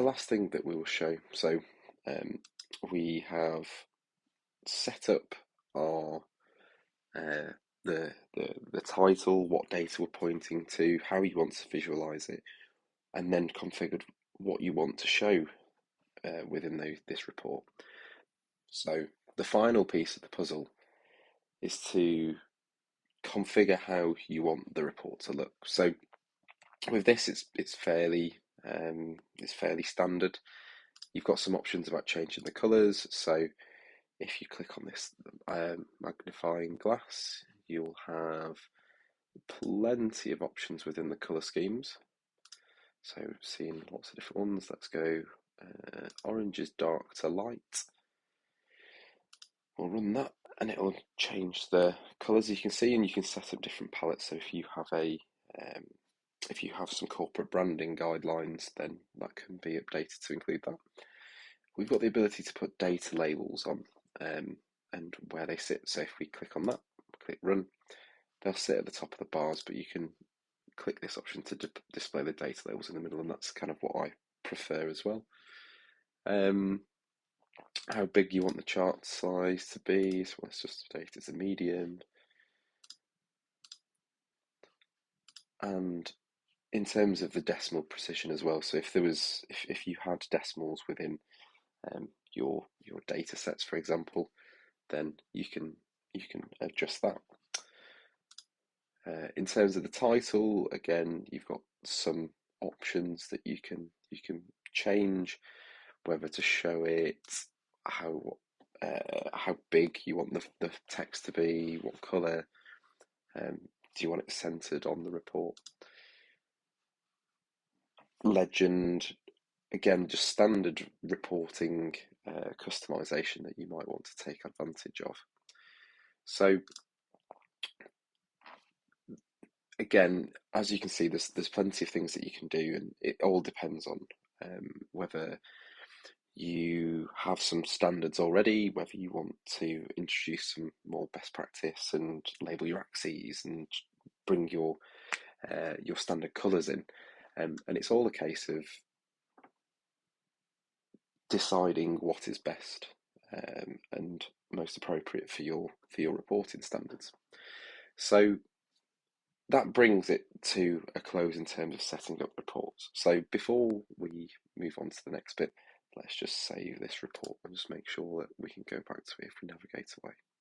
last thing that we will show, so we have set up our the title, what data we're pointing to, how you want to visualize it, and then configured what you want to show within this report. So the final piece of the puzzle is to configure how you want the report to look. So with this, it's fairly standard. You've got some options about changing the colours. So if you click on this magnifying glass, you'll have plenty of options within the colour schemes. So seeing lots of different ones. Let's go orange is dark to light. We'll run that and it'll change the colours you can see, and you can set up different palettes. So if you have some corporate branding guidelines, then that can be updated to include that. We've got the ability to put data labels on and where they sit. So if we click on that, click run, they'll sit at the top of the bars, but you can click this option to display the data labels in the middle, and that's kind of what I prefer as well. How big you want the chart size to be, so let's just update it to medium. And in terms of the decimal precision as well, so if you had decimals within your data sets, for example, then you can adjust that. In terms of the title, again, you've got some options that you can change, whether to show it, how big you want the text to be, what colour, do you want it centered on the report. Legend, again, just standard reporting customization that you might want to take advantage of. So again, as you can see, there's plenty of things that you can do, and it all depends on whether you have some standards already, whether you want to introduce some more best practice and label your axes and bring your standard colours in, and it's all a case of deciding what is best and most appropriate for your reporting standards. So that brings it to a close in terms of setting up reports. So before we move on to the next bit, let's just save this report and just make sure that we can go back to it if we navigate away.